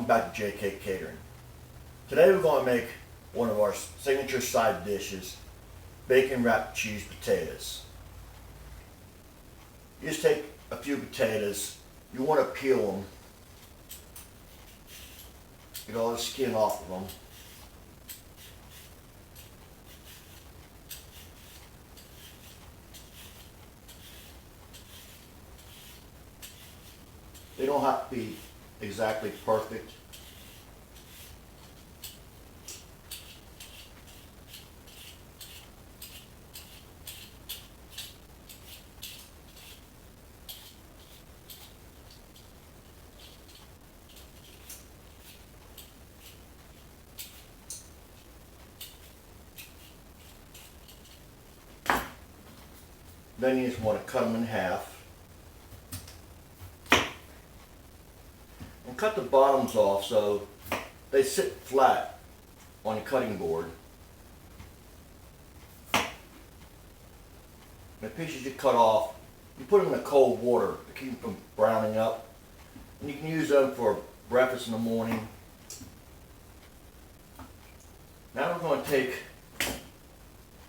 back to JK Catering. Today we're going to make one of our signature side dishes, bacon wrapped cheese potatoes. You just take a few potatoes, you want to peel them, get all the skin off of them. They don't have to be exactly perfect. Then you just want to cut them in half. And cut the bottoms off so they sit flat on your cutting board. The pieces you cut off, you put them in the cold water to keep them from browning up. And you can use them for breakfast in the morning. Now we're going to take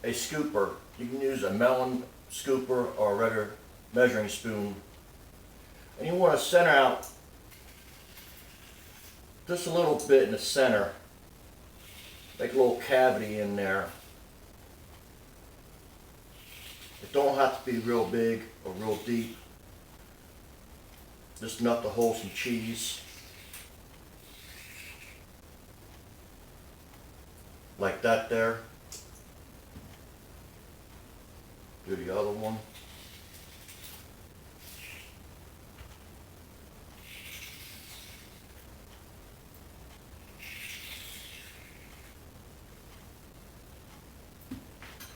a scooper. You can use a melon scooper or a regular measuring spoon. And you want to center out just a little bit in the center. Make a little cavity in there. It don't have to be real big or real deep. Just enough to hold some cheese. Like that there. Do the other one.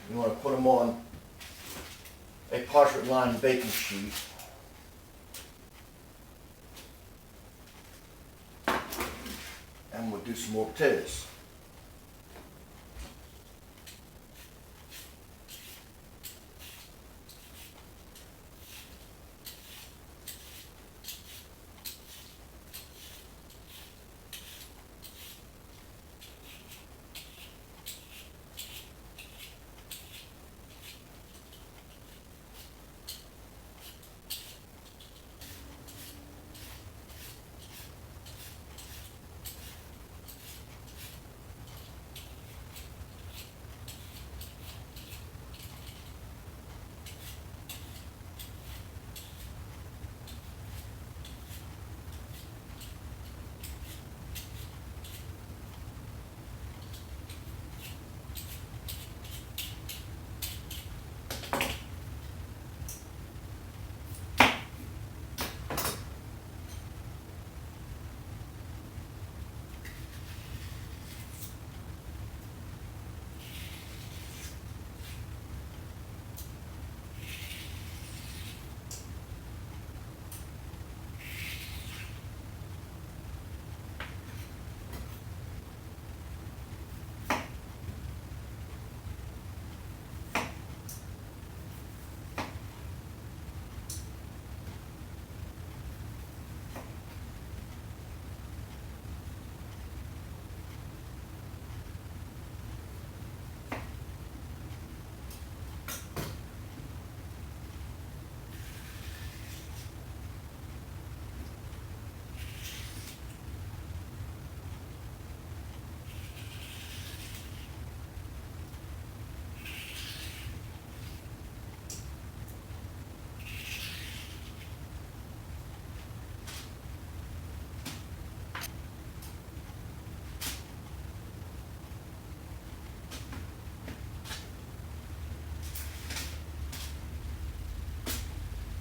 You want to put them on a parchment lined baking sheet. And we'll do some more potatoes.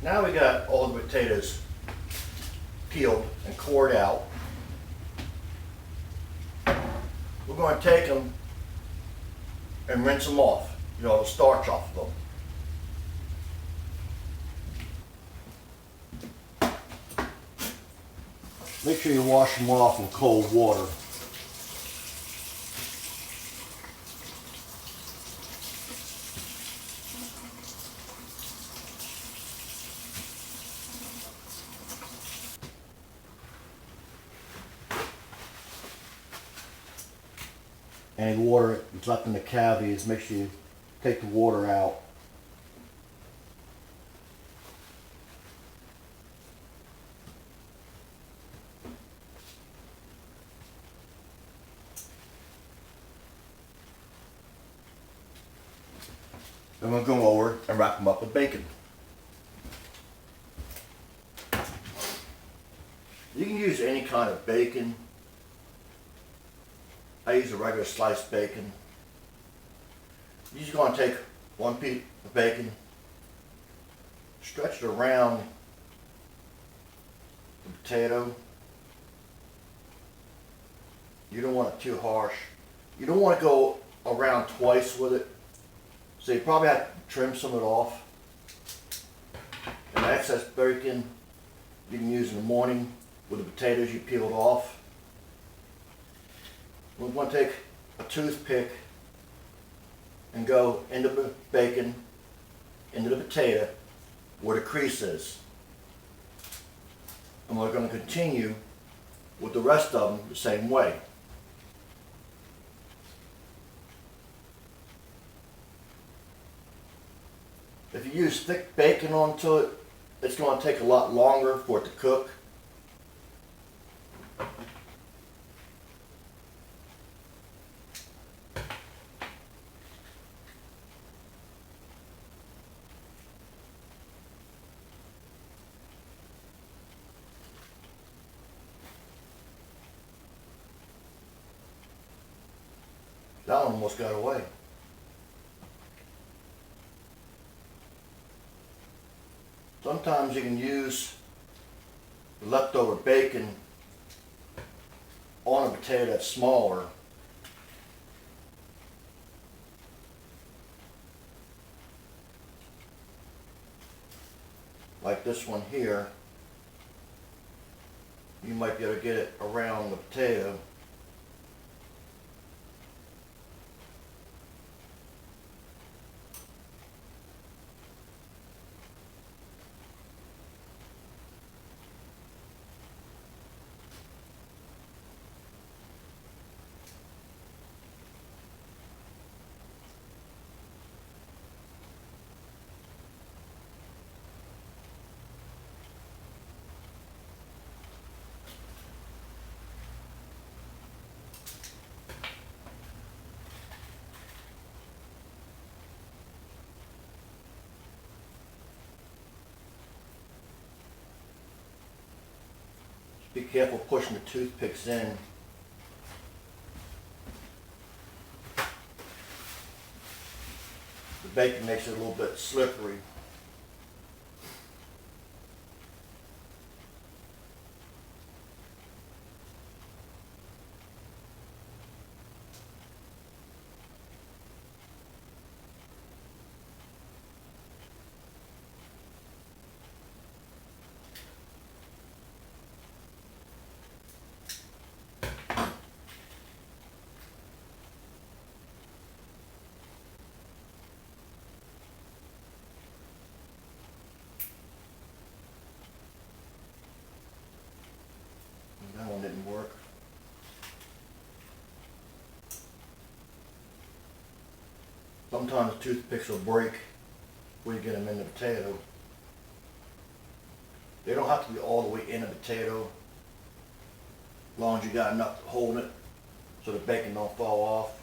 Now we got all the potatoes peeled and cored out. We're going to take them and rinse them off, you know, the starch off of them. Make sure you wash them off in cold water. any water that's left in the cavities. Make sure you take the water out. Then we'll go over and wrap them up with bacon. You can use any kind of bacon. I use a regular sliced bacon. You're just going to take one piece of bacon, stretch it around the potato. You don't want it too harsh. You don't want to go around twice with it. So you probably have to trim some of it off. And the excess bacon you can use in the morning with the potatoes you peeled off. We're going to take a toothpick and go into the bacon, into the potato, where the crease is. And we're going to continue with the rest of them the same way. If you use thick bacon onto it, it's going to take a lot longer for it to cook. That one almost got away. Sometimes you can use the leftover bacon on a potato that's smaller. Like this one here. You might be able to get it around the potato. Be careful pushing the toothpicks in. The bacon makes it a little bit slippery. That one didn't work. Sometimes toothpicks will break when you get them in the potato. They don't have to be all the way in the potato, as long as you got enough to hold it so the bacon don't fall off.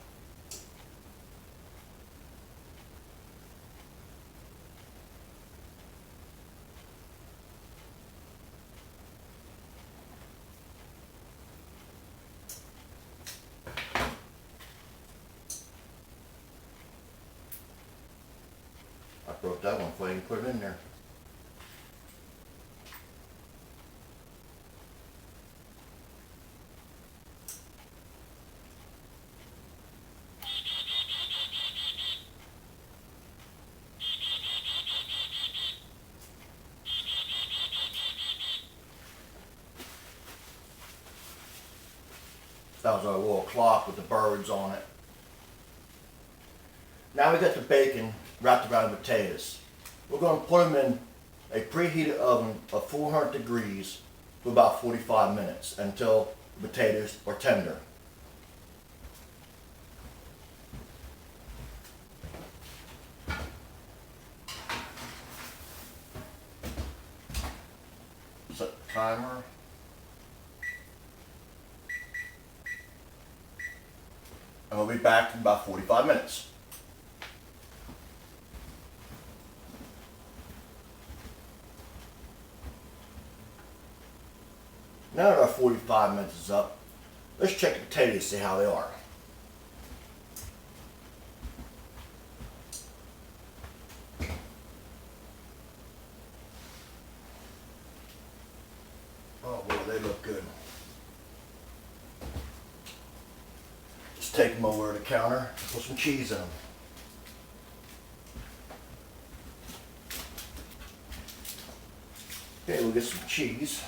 I broke that one for you and put it in there. That was our little clock with the birds on it. Now we got the bacon wrapped around the potatoes. We're going to put them in a preheated oven of 400 degrees for about 45 minutes until the potatoes are tender. Set the timer. And we'll be back in about 45 minutes. Now that our 45 minutes is up, let's check the potatoes, see how they are. Oh boy, they look good. Just take them over to the counter, put some cheese in them. Okay, we'll get some cheese.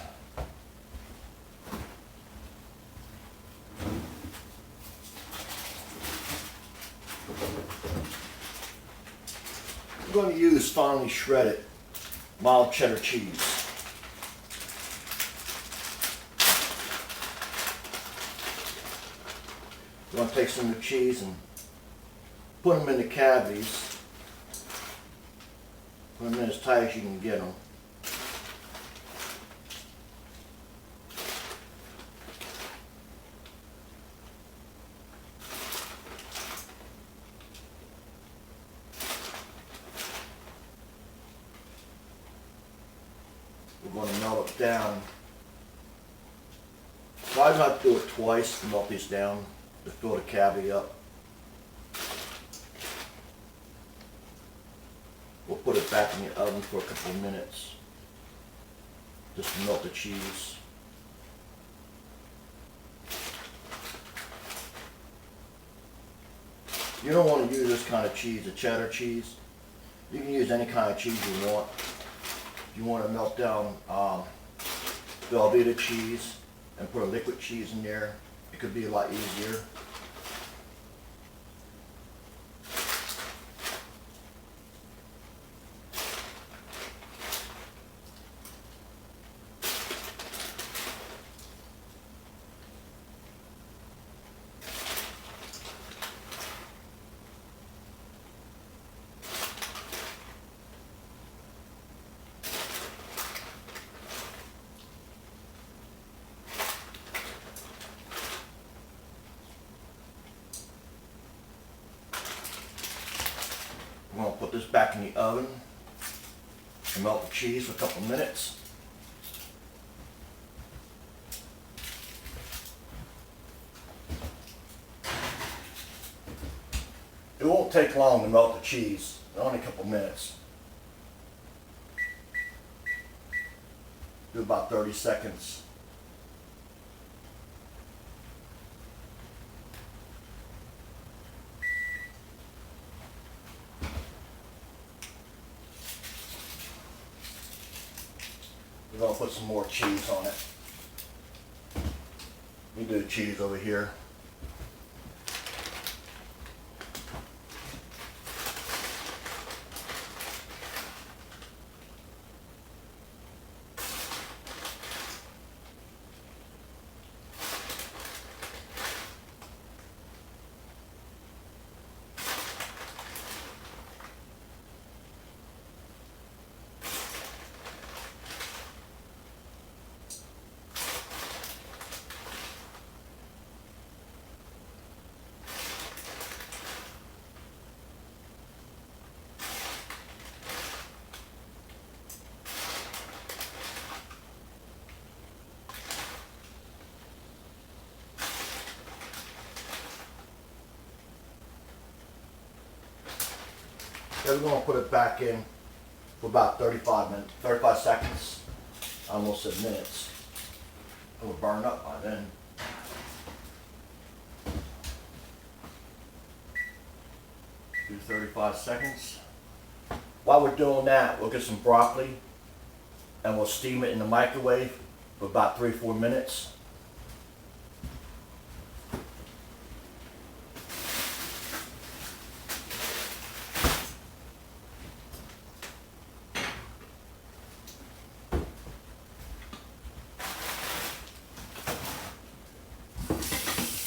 I'm going to use finely shredded mild cheddar cheese. I'm going to take some of the cheese and put them in the cavities. Put them in as tight as you can get them. We're going to melt it down. So I have to do it twice to melt these down to fill the cavity up. We'll put it back in the oven for a couple of minutes just to melt the cheese. You don't want to use this kind of cheese, the cheddar cheese. You can use any kind of cheese you want. If you want to melt down Velveeta cheese and put a liquid cheese in there, it could be a lot easier. I'm going to put this back in the oven and melt the cheese for a couple minutes. It won't take long to melt the cheese, only a couple minutes. Do about 30 seconds. We're going to put some more cheese on it. We do the cheese over here. Then we're going to put it back in for about 35 seconds, almost a minute. It will burn up by then. Do 35 seconds. While we're doing that, we'll get some broccoli and we'll steam it in the microwave for about 3-4 minutes.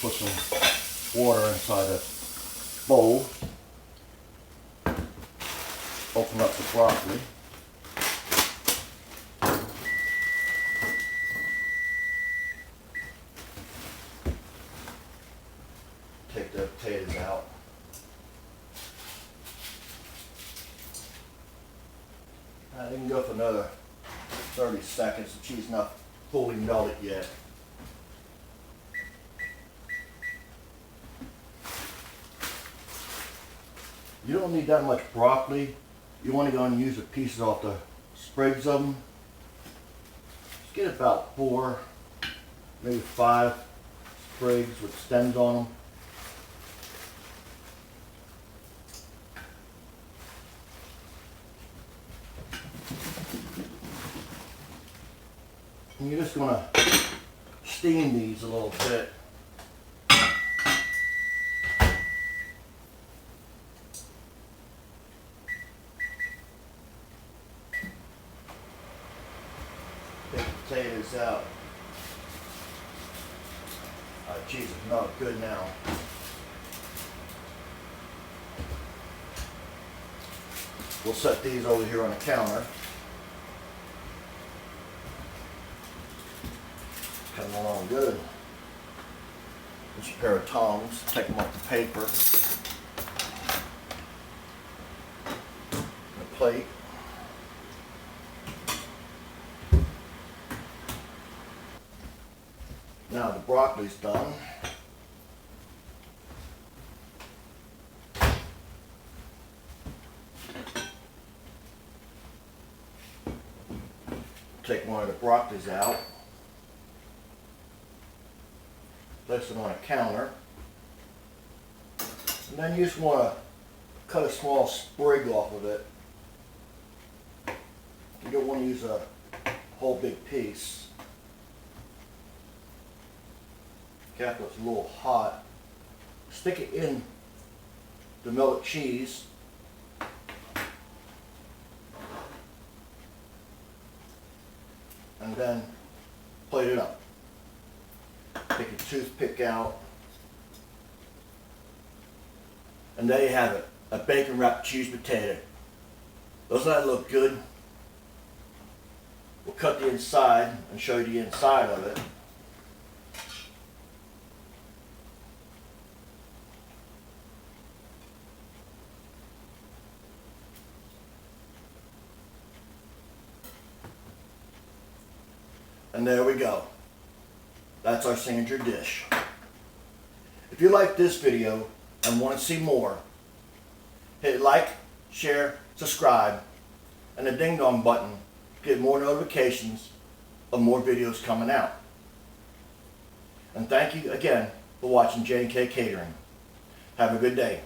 Put some water inside a bowl. Open up the broccoli. get the potatoes out. You can go for another 30 seconds. The cheese is not fully melted yet. You don't need that much broccoli. You want to go and use the pieces off the sprigs of them. Just get about 4, maybe 5 sprigs with stems on them. And you're just going to steam these a little bit. Take the potatoes out. Cheese is not good now. We'll set these over here on the counter. Coming along good. Just a pair of tongs, take them off the paper. A plate. Now the broccoli's done. Take one of the broccolis out. Place it on a counter. And then you just want to cut a small sprig off of it. You don't want to use a whole big piece. Careful, it's a little hot. Stick it in the melted cheese. And then plate it up. Take your toothpick out. And there you have it, a bacon wrapped cheese potato. Doesn't that look good? We'll cut the inside and show you the inside of it. And there we go. That's our signature dish. If you like this video and want to see more, hit like, share, subscribe, and the ding dong button to get more notifications of more videos coming out. And thank you again for watching J&K Catering. Have a good day.